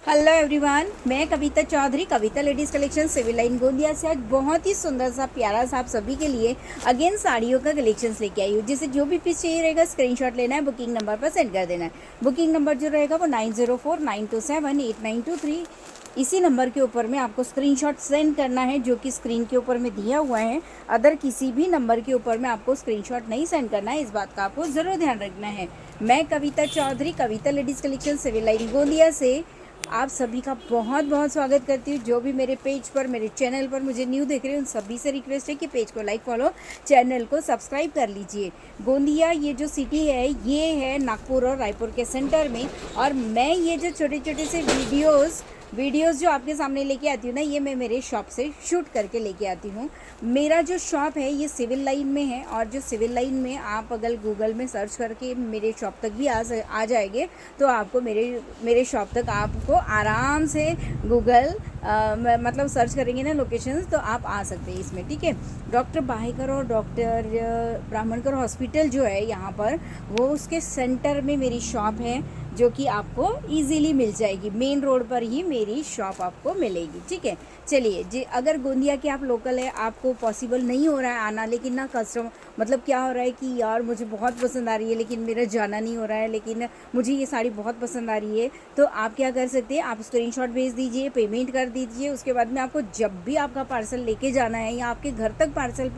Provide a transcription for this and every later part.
Hello everyone, मैं Kavita Chaudhary, Kavita ladies collection civil line Gondia से आज बहुत ही सुंदर सा प्यारा सा आप सभी के लिए अगेन साड़ियों का कलेक्शंस लेके आई हूँ। जिसे जो भी पीस चाहिए रहेगा स्क्रीनशॉट लेना है, बुकिंग नंबर पर सेंड कर देना है। बुकिंग नंबर जो रहेगा वो 9049278923। इसी नंबर के ऊपर में आपको स्क्रीनशॉट सेंड करना है, जो कि स्क्रीन के ऊपर में दिया हुआ है। अदर किसी भी नंबर के ऊपर में आपको स्क्रीनशॉट नहीं सेंड करना है, इस बात का आपको ज़रूर ध्यान रखना है। मैं Kavita Chaudhary, Kavita ladies collection civil line Gondia से आप सभी का बहुत बहुत स्वागत करती हूँ। जो भी मेरे पेज पर, मेरे चैनल पर मुझे न्यू देख रहे हैं, उन सभी से रिक्वेस्ट है कि पेज को लाइक, फॉलो, चैनल को सब्सक्राइब कर लीजिए। गोंदिया ये जो सिटी है, ये है नागपुर और रायपुर के सेंटर में। और मैं ये जो छोटे छोटे से वीडियोस जो आपके सामने लेके आती हूँ ना, ये मैं मेरे शॉप से शूट करके लेके आती हूँ। मेरा जो शॉप है ये सिविल लाइन में है, और जो सिविल लाइन में आप अगर गूगल में सर्च करके मेरे शॉप तक भी आ जाएंगे तो आपको मेरे शॉप तक आपको आराम से गूगल मतलब सर्च करेंगे ना लोकेशंस, तो आप आ सकते हैं इसमें। ठीक है, डॉक्टर बाहेकर और डॉक्टर ब्राह्मणकर हॉस्पिटल जो है यहाँ पर, वो उसके सेंटर में मेरी शॉप है, जो कि आपको इजीली मिल जाएगी। मेन रोड पर ही मेरी शॉप आपको मिलेगी। ठीक है, चलिए जी। अगर गोंदिया के आप लोकल है, आपको पॉसिबल नहीं हो रहा है आना, लेकिन ना कस्टमर मतलब क्या हो रहा है कि यार मुझे बहुत पसंद आ रही है लेकिन मेरा जाना नहीं हो रहा है, लेकिन मुझे ये साड़ी बहुत पसंद आ रही है, तो आप क्या कर सकते हैं, आप स्क्रीनशॉट भेज दीजिए, पेमेंट कर दीजिए। उसके बाद में आपको जब भी आपका पार्सल लेके जाना है या आपके घर तक पार्सल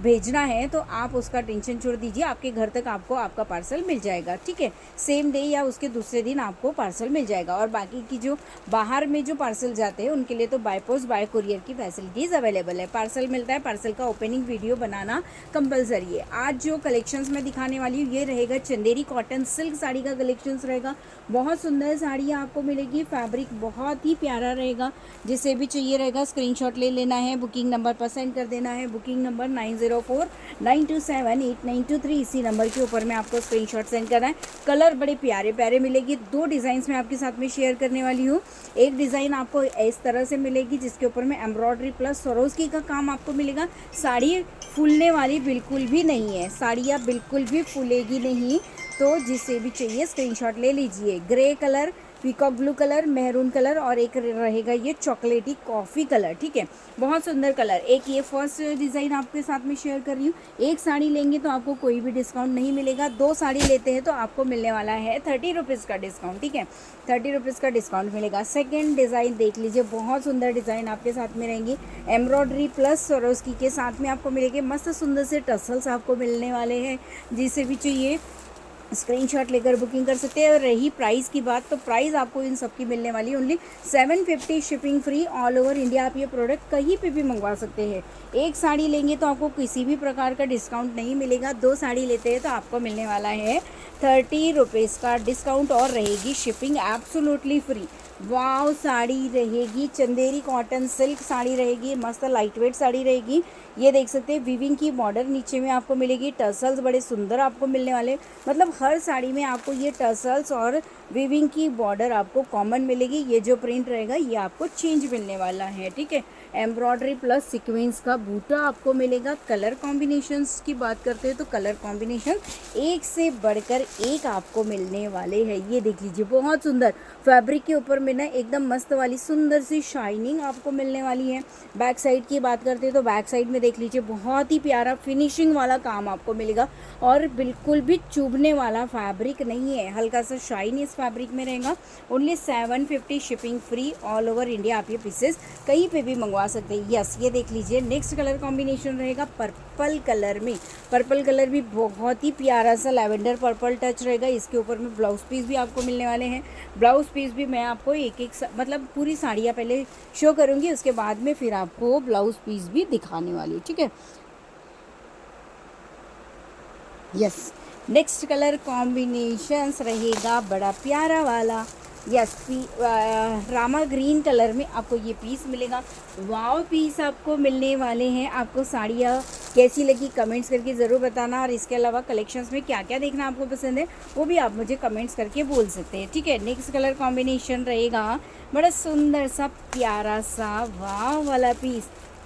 भेजना है, तो आप उसका टेंशन छोड़ दीजिए, आपके घर तक आपको आपका पार्सल मिल जाएगा। ठीक है, सेम डे या उसके दूसरे दिन आपको पार्सल मिल जाएगा। और बाकी की जो बाहर में जो पार्सल जाते हैं उनके लिए तो बाय पोस्ट, बाय कुरियर की फैसिलिटीज़ अवेलेबल है। पार्सल मिलता है, पार्सल का ओपनिंग वीडियो बनाना कंपलसरी है। आज जो कलेक्शंस मैं दिखाने वाली हूँ, ये रहेगा चंदेरी कॉटन सिल्क साड़ी का कलेक्शंस रहेगा। बहुत सुंदर साड़ियाँ आपको मिलेगी, फैब्रिक बहुत ही प्यारा रहेगा। जिसे भी चाहिए रहेगा स्क्रीनशॉट ले लेना है, बुकिंग नंबर पर सेंड कर देना है। Booking number 9049278923। इसी नंबर के ऊपर में आपको स्क्रीनशॉट सेंड करना है। कलर बड़े प्यारे प्यारे मिलेगी। दो डिज़ाइंस मैं आपके साथ में शेयर करने वाली हूँ। एक डिज़ाइन आपको इस तरह से मिलेगी, जिसके ऊपर में एम्ब्रॉयडरी प्लस सरोस्की का काम आपको मिलेगा। साड़ी फूलने वाली बिल्कुल भी नहीं है, साड़ियाँ बिल्कुल भी फूलेगी नहीं। तो जिसे भी चाहिए स्क्रीनशॉट ले लीजिए। Grey colour, peacock blue colour, maroon colour, और एक रहेगा ये चॉकलेटी कॉफ़ी कलर। ठीक है, बहुत सुंदर कलर। एक ये फर्स्ट डिज़ाइन आपके साथ में शेयर कर रही हूँ। एक साड़ी लेंगे तो आपको कोई भी डिस्काउंट नहीं मिलेगा। दो साड़ी लेते हैं तो आपको मिलने वाला है 30 रुपीज़ का डिस्काउंट। ठीक है, 30 रुपीज़ का डिस्काउंट मिलेगा। सेकेंड डिज़ाइन देख लीजिए, बहुत सुंदर डिज़ाइन आपके साथ में रहेंगी। एम्ब्रॉयडरी प्लस सरोस्की के साथ में आपको मिलेंगे। मस्त सुंदर से टसल्स आपको मिलने वाले हैं। जिसे भी चाहिए स्क्रीनशॉट लेकर बुकिंग कर सकते हैं। और रही प्राइस की बात, तो प्राइस आपको इन सब की मिलने वाली है only 750, shipping free all over India. आप ये प्रोडक्ट कहीं पे भी मंगवा सकते हैं। एक साड़ी लेंगे तो आपको किसी भी प्रकार का डिस्काउंट नहीं मिलेगा। दो साड़ी लेते हैं तो आपको मिलने वाला है 30 रुपीज़ का डिस्काउंट, और रहेगी शिपिंग एब्सोल्युटली फ्री। वाव साड़ी रहेगी, चंदेरी कॉटन सिल्क साड़ी रहेगी, मस्त लाइट वेट साड़ी रहेगी। ये देख सकते हैं वीविंग की बॉर्डर नीचे में आपको मिलेगी। टसल्स बड़े सुंदर आपको मिलने वाले, मतलब हर साड़ी में आपको ये टसल्स और वीविंग की बॉर्डर आपको कॉमन मिलेगी। ये जो प्रिंट रहेगा ये आपको चेंज मिलने वाला है। ठीक है, एम्ब्रॉयडरी प्लस सीक्वेंस का बूटा आपको मिलेगा। कलर कॉम्बिनेशंस की बात करते हैं तो कलर कॉम्बिनेशन एक से बढ़कर एक आपको मिलने वाले हैं। ये देख लीजिए, बहुत सुंदर फैब्रिक के ऊपर में ना एकदम मस्त वाली सुंदर सी शाइनिंग आपको मिलने वाली है। बैक साइड की बात करते हैं तो बैक साइड में देख लीजिए, बहुत ही प्यारा फिनिशिंग वाला काम आपको मिलेगा, और बिल्कुल भी चुभने वाला फैब्रिक नहीं है। हल्का सा शाइन इस फैब्रिक में रहेगा। Only 750, shipping free all over India. आप ये पीसेस कहीं पे भी मंगवा सकते हैं। यस, ये देख लीजिए, नेक्स्ट कलर कॉम्बिनेशन रहेगा पर्पल कलर में। पर्पल कलर भी बहुत ही प्यारा सा लैवेंडर पर्पल टच रहेगा। इसके ऊपर में ब्लाउज पीस भी आपको मिलने वाले हैं। ब्लाउज पीस भी मैं आपको एक एक मतलब पूरी साड़ियाँ पहले शो करूँगी, उसके बाद में फिर आपको ब्लाउज पीस भी दिखाने वाली हूँ। ठीक है, यस, नेक्स्ट कलर कॉम्बिनेशंस रहेगा बड़ा प्यारा वाला। यस, रामा ग्रीन कलर में आपको ये पीस मिलेगा। वाव पीस आपको मिलने वाले हैं। आपको साड़ियाँ कैसी लगी कमेंट्स करके ज़रूर बताना। और इसके अलावा कलेक्शंस में क्या क्या देखना आपको पसंद है वो भी आप मुझे कमेंट्स करके बोल सकते हैं। ठीक है, नेक्स्ट कलर कॉम्बिनेशन रहेगा बड़ा सुंदर सा प्यारा सा वाव वाला पीस।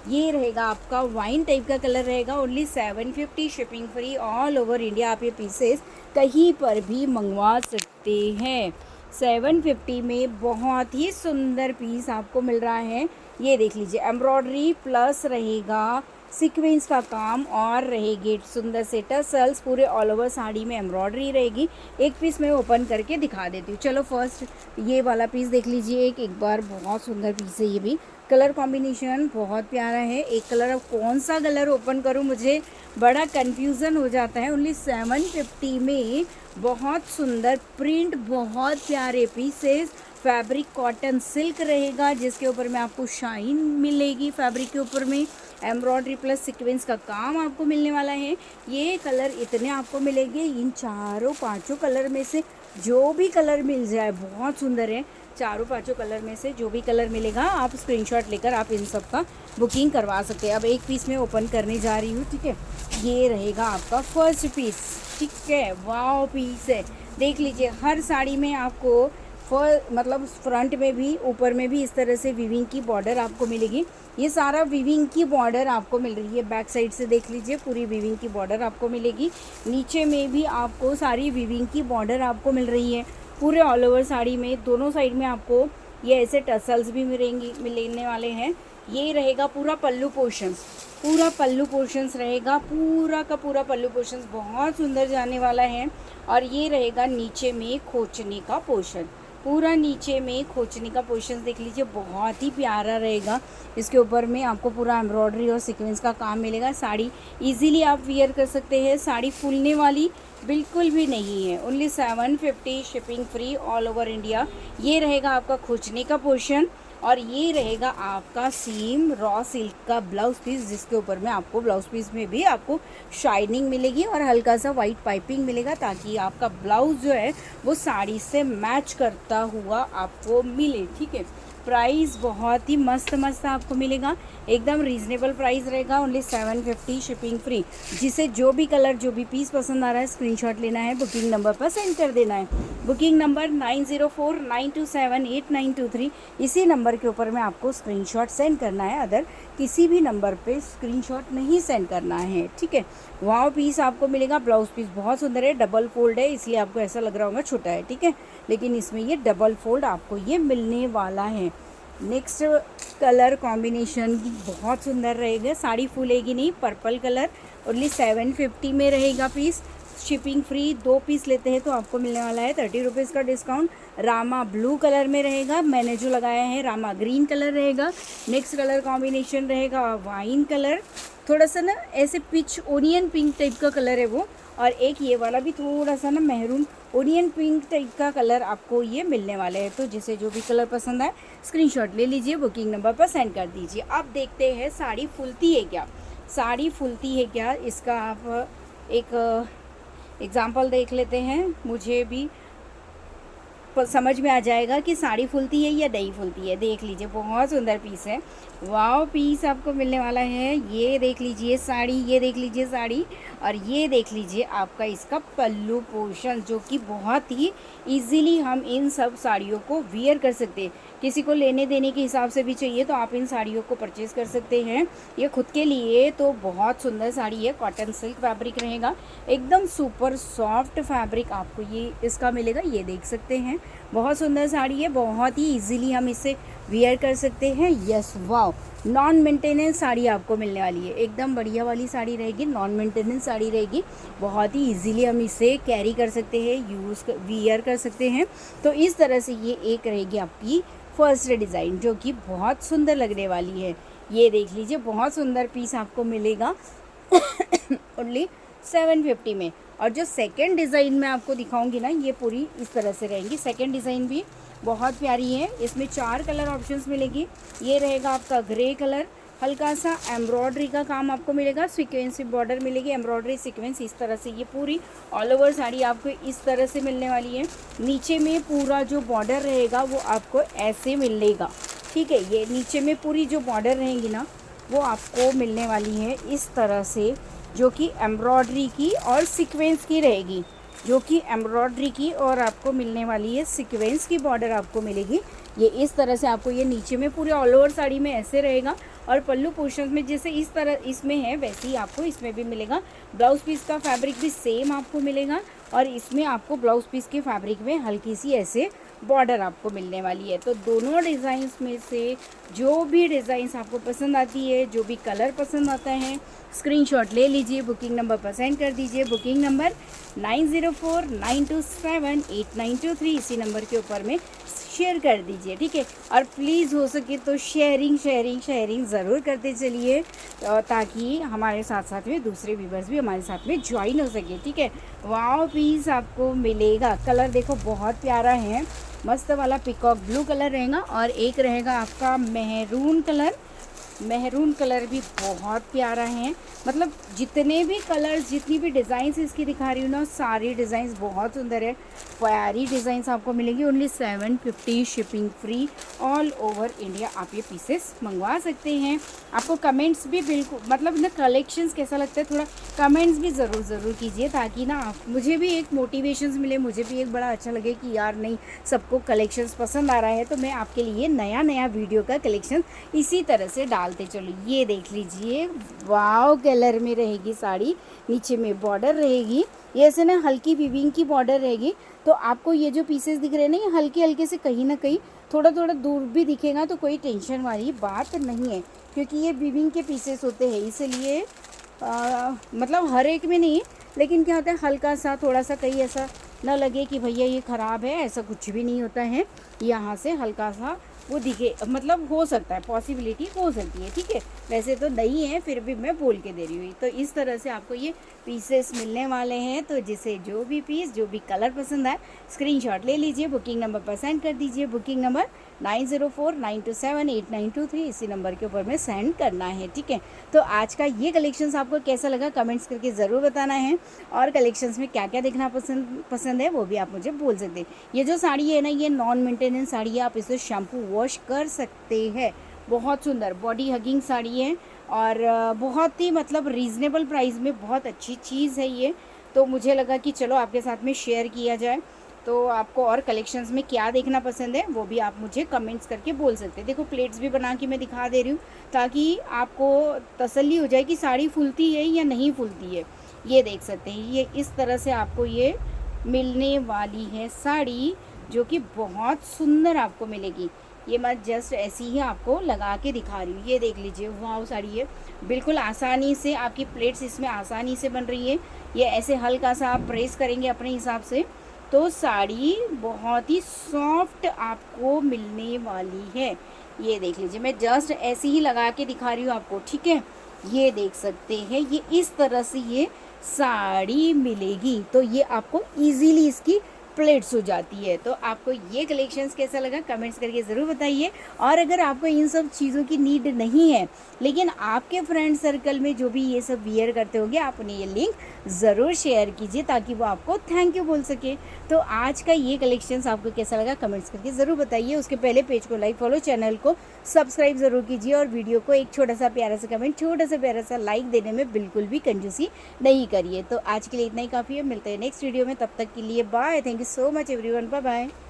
ये रहेगा आपका वाइन टाइप का कलर रहेगा। Only 750, shipping free all over India. आप ये पीसेस कहीं पर भी मंगवा सकते हैं। 750 में बहुत ही सुंदर पीस आपको मिल रहा है। ये देख लीजिए, एम्ब्रॉयडरी प्लस रहेगा सीक्वेंस का काम और रहेगी सुंदर से टसल्स, पूरे ऑल ओवर साड़ी में एम्ब्रॉयडरी रहेगी। एक पीस मैं ओपन करके दिखा देती हूँ। चलो फर्स्ट ये वाला पीस देख लीजिए, एक बार बहुत सुंदर पीस है। ये भी कलर कॉम्बिनेशन बहुत प्यारा है। एक कलर, अब कौन सा कलर ओपन करूँ, मुझे बड़ा कन्फ्यूज़न हो जाता है। ओनली 750 में बहुत सुंदर प्रिंट, बहुत प्यारे पीसेस, फैब्रिक कॉटन सिल्क रहेगा जिसके ऊपर में आपको शाइन मिलेगी। फैब्रिक के ऊपर में एम्ब्रॉयडरी प्लस सीक्वेंस का काम आपको मिलने वाला है। ये कलर इतने आपको मिलेंगे, इन चारों पांचों कलर में से जो भी कलर मिल जाए बहुत सुंदर है। चारों पांचों कलर में से जो भी कलर मिलेगा आप स्क्रीनशॉट लेकर आप इन सब का बुकिंग करवा सकते हैं। अब एक पीस में ओपन करने जा रही हूँ, ठीक है। ये रहेगा आपका फर्स्ट पीस, ठीक है। वाव पीस है, देख लीजिए। हर साड़ी में आपको मतलब फ्रंट में भी ऊपर में भी इस तरह से वीविंग की बॉर्डर आपको मिलेगी। ये सारा वीविंग की बॉर्डर आपको मिल रही है। बैक साइड से देख लीजिए, पूरी वीविंग की बॉर्डर आपको मिलेगी। नीचे में भी आपको सारी वीविंग की बॉर्डर आपको मिल रही है। पूरे ऑल ओवर साड़ी में दोनों साइड में आपको ये ऐसे टसल्स भी मिलने वाले हैं। ये रहेगा पूरा पल्लू पोर्शंस, पूरा पल्लू पोर्शंस रहेगा, पूरा का पूरा पल्लू पोर्शंस बहुत सुंदर जाने वाला है। और ये रहेगा नीचे में खोचने का पोर्शन, पूरा नीचे में खोचने का पोर्शन देख लीजिए, बहुत ही प्यारा रहेगा। इसके ऊपर में आपको पूरा एम्ब्रॉयडरी और सीक्वेंस का काम मिलेगा। साड़ी इजीली आप वियर कर सकते हैं, साड़ी फूलने वाली बिल्कुल भी नहीं है। Only 750, shipping free all over India. ये रहेगा आपका खोचने का पोर्शन और ये रहेगा आपका सीम रॉ सिल्क का ब्लाउज पीस, जिसके ऊपर में आपको ब्लाउज पीस में भी आपको शाइनिंग मिलेगी और हल्का सा वाइट पाइपिंग मिलेगा, ताकि आपका ब्लाउज जो है वो साड़ी से मैच करता हुआ आपको मिले, ठीक है। प्राइस बहुत ही मस्त मस्त आपको मिलेगा, एकदम रीजनेबल प्राइस रहेगा। Only 750, shipping free. जिसे जो भी कलर, जो भी पीस पसंद आ रहा है स्क्रीनशॉट लेना है, बुकिंग नंबर पर सेंड कर देना है। Booking number 9049278923। इसी नंबर के ऊपर में आपको स्क्रीनशॉट सेंड करना है, अदर किसी भी नंबर पे स्क्रीनशॉट नहीं सेंड करना है, ठीक है। वाव पीस आपको मिलेगा। ब्लाउज पीस बहुत सुंदर है, डबल फोल्ड है, इसलिए आपको ऐसा लग रहा होगा छोटा है, ठीक है, लेकिन इसमें ये डबल फोल्ड आपको ये मिलने वाला है। नेक्स्ट कलर कॉम्बिनेशन बहुत सुंदर रहेगा, साड़ी फूलेगी नहीं, पर्पल कलर। ओनली 750 में रहेगा पीस, शिपिंग फ्री। 2 पीस लेते हैं तो आपको मिलने वाला है 30 रुपीज़ का डिस्काउंट। रामा ब्लू कलर में रहेगा, मैंने जो लगाया है रामा ग्रीन कलर रहेगा। नेक्स्ट कलर कॉम्बिनेशन रहेगा वाइन कलर, थोड़ा सा ना ऐसे पिच ओनियन पिंक टाइप का कलर है वो। और एक ये वाला भी थोड़ा सा ना मेहरून ओनियन पिंक टाइप का कलर आपको ये मिलने वाले हैं। तो जिसे जो भी कलर पसंद आए स्क्रीनशॉट ले लीजिए, बुकिंग नंबर पर सेंड कर दीजिए। अब देखते हैं साड़ी फूलती है क्या, साड़ी फूलती है क्या, इसका आप एक एग्जाम्पल देख लेते हैं। मुझे भी समझ में आ जाएगा कि साड़ी फूलती है या नहीं फूलती है। देख लीजिए, बहुत सुंदर पीस है। वाव पीस आपको मिलने वाला है। ये देख लीजिए साड़ी, ये देख लीजिए साड़ी, और ये देख लीजिए आपका इसका पल्लू पोर्शन, जो कि बहुत ही इजीली हम इन सब साड़ियों को वियर कर सकते हैं। किसी को लेने देने के हिसाब से भी चाहिए तो आप इन साड़ियों को परचेज़ कर सकते हैं। ये खुद के लिए तो बहुत सुंदर साड़ी है, कॉटन सिल्क फैब्रिक रहेगा, एकदम सुपर सॉफ्ट फैब्रिक आपको ये इसका मिलेगा। ये देख सकते हैं, बहुत सुंदर साड़ी है, बहुत ही इजीली हम इसे वियर कर सकते हैं। यस, वाव, नॉन मेंटेनेंस साड़ी आपको मिलने वाली है, एकदम बढ़िया वाली साड़ी रहेगी, नॉन मेंटेनेंस साड़ी रहेगी। बहुत ही इजीली हम इसे कैरी कर सकते हैं, वियर कर सकते हैं। तो इस तरह से ये एक रहेगी आपकी फर्स्ट डिज़ाइन, जो कि बहुत सुंदर लगने वाली है। ये देख लीजिए, बहुत सुंदर पीस आपको मिलेगा ओनली 750 में। और जो सेकंड डिज़ाइन मैं आपको दिखाऊंगी ना, ये पूरी इस तरह से रहेंगी। सेकंड डिज़ाइन भी बहुत प्यारी है, इसमें 4 कलर ऑप्शंस मिलेगी। ये रहेगा आपका ग्रे कलर, हल्का सा एम्ब्रॉयडरी का काम आपको मिलेगा, सीक्वेंस बॉर्डर मिलेगी, एम्ब्रॉयडरी सीक्वेंस इस तरह से। ये पूरी ऑल ओवर साड़ी आपको इस तरह से मिलने वाली है। नीचे में पूरा जो बॉर्डर रहेगा वो आपको ऐसे मिलेगा, ठीक है। ये नीचे में पूरी जो बॉर्डर रहेंगी ना वो आपको मिलने वाली है इस तरह से, जो कि एम्ब्रॉयडरी की और सीक्वेंस की रहेगी, जो कि एम्ब्रॉयडरी की और आपको मिलने वाली है सीक्वेंस की बॉर्डर आपको मिलेगी। ये इस तरह से आपको ये नीचे में पूरे ऑल ओवर साड़ी में ऐसे रहेगा, और पल्लू पोर्शन में जैसे इस तरह इसमें है वैसे ही आपको इसमें भी मिलेगा। ब्लाउज पीस का फैब्रिक भी सेम आपको मिलेगा, और इसमें आपको ब्लाउज पीस के फैब्रिक में हल्की सी ऐसे बॉर्डर आपको मिलने वाली है। तो दोनों डिज़ाइंस में से जो भी डिज़ाइंस आपको पसंद आती है, जो भी कलर पसंद आता है, स्क्रीनशॉट ले लीजिए, बुकिंग नंबर पर सेंड कर दीजिए। बुकिंग नंबर 9049278923, इसी नंबर के ऊपर में शेयर कर दीजिए, ठीक है। और प्लीज़ हो सके तो शेयरिंग ज़रूर करते चलिए, ताकि हमारे साथ साथ में दूसरे व्यूवर्स भी हमारे साथ में ज्वाइन हो सके, ठीक है। वाव पीस आपको मिलेगा। कलर देखो बहुत प्यारा है, मस्त वाला पिकॉक ब्लू कलर रहेगा, और एक रहेगा आपका मेहरून कलर भी बहुत प्यारा है। मतलब जितने भी कलर्स, जितनी भी डिज़ाइंस इसकी दिखा रही हूँ ना, सारी डिज़ाइंस बहुत सुंदर है, प्यारी डिज़ाइंस आपको मिलेंगी। Only 750 shipping free all over India आप ये पीसेस मंगवा सकते हैं। आपको कमेंट्स भी बिल्कुल, मतलब ना कलेक्शंस कैसा लगता है, थोड़ा कमेंट्स भी ज़रूर कीजिए, ताकि ना मुझे भी एक मोटिवेशंस मिले, मुझे भी एक बड़ा अच्छा लगे कि यार नहीं, सबको कलेक्शंस पसंद आ रहा है, तो मैं आपके लिए नया वीडियो का कलेक्शन इसी तरह से डालते चलो। ये देख लीजिए, वाव कलर में रहेगी साड़ी, नीचे में बॉर्डर रहेगी, ये ऐसे ना हल्की वीविंग की बॉर्डर रहेगी। तो आपको ये जो पीसेस दिख रहे हैं ना, ये हल्के हल्के से कहीं ना कहीं थोड़ा दूर भी दिखेगा, तो कोई टेंशन वाली बात नहीं है, क्योंकि ये वीविंग के पीसेस होते हैं, इसलिए मतलब हर एक में नहीं, लेकिन क्या होता है हल्का सा, थोड़ा सा कहीं ऐसा ना लगे कि भैया ये ख़राब है, ऐसा कुछ भी नहीं होता है। यहाँ से हल्का सा वो दिखे, मतलब हो सकता है, पॉसिबिलिटी हो सकती है, ठीक है। वैसे तो नहीं है, फिर भी मैं बोल के दे रही हूँ। तो इस तरह से आपको ये पीसेस मिलने वाले हैं। तो जिसे जो भी पीस, जो भी कलर पसंद आए, स्क्रीनशॉट ले लीजिए, बुकिंग नंबर पर सेंड कर दीजिए। बुकिंग नंबर 9049278923, इसी नंबर के ऊपर में सेंड करना है, ठीक है। तो आज का ये कलेक्शंस आपको कैसा लगा कमेंट्स करके ज़रूर बताना है, और कलेक्शंस में क्या क्या देखना पसंद है वो भी आप मुझे बोल सकते हैं। ये जो साड़ी है ना, ये नॉन मेंटेनेंस साड़ी है, आप इसे शैम्पू वॉश कर सकते हैं। बहुत सुंदर बॉडी हगिंग साड़ी है, और बहुत ही मतलब रीज़नेबल प्राइस में बहुत अच्छी चीज़ है ये। तो मुझे लगा कि चलो आपके साथ में शेयर किया जाए। तो आपको और कलेक्शंस में क्या देखना पसंद है वो भी आप मुझे कमेंट्स करके बोल सकते हैं। देखो प्लेट्स भी बना के मैं दिखा दे रही हूँ, ताकि आपको तसल्ली हो जाए कि साड़ी फूलती है या नहीं फूलती है। ये देख सकते हैं, ये इस तरह से आपको ये मिलने वाली है साड़ी, जो कि बहुत सुंदर आपको मिलेगी। ये मैं जस्ट ऐसी ही आपको लगा के दिखा रही हूँ। ये देख लीजिए, वाव साड़ी है, बिल्कुल आसानी से आपकी प्लेट्स इसमें आसानी से बन रही है। ये ऐसे हल्का सा आप प्रेस करेंगे अपने हिसाब से, तो साड़ी बहुत ही सॉफ्ट आपको मिलने वाली है। ये देख लीजिए, मैं जस्ट ऐसे ही लगा के दिखा रही हूँ आपको, ठीक है। ये देख सकते हैं, ये इस तरह से ये साड़ी मिलेगी। तो ये आपको इजीली इसकी प्लेट्स हो जाती है। तो आपको ये कलेक्शंस कैसा लगा कमेंट्स करके ज़रूर बताइए। और अगर आपको इन सब चीज़ों की नीड नहीं है, लेकिन आपके फ्रेंड सर्कल में जो भी ये सब वियर करते होंगे, आप उन्हें ये लिंक ज़रूर शेयर कीजिए, ताकि वो आपको थैंक यू बोल सके। तो आज का ये कलेक्शंस आपको कैसा लगा कमेंट्स करके ज़रूर बताइए। उसके पहले पेज को लाइक, फॉलो, चैनल को सब्सक्राइब ज़रूर कीजिए, और वीडियो को एक छोटा सा प्यारा सा कमेंट, छोटा सा प्यारा सा लाइक देने में बिल्कुल भी कंजूसी नहीं करिए। तो आज के लिए इतना ही काफ़ी है, मिलते हैं नेक्स्ट वीडियो में, तब तक के लिए bye. Thank you so much everyone, bye bye.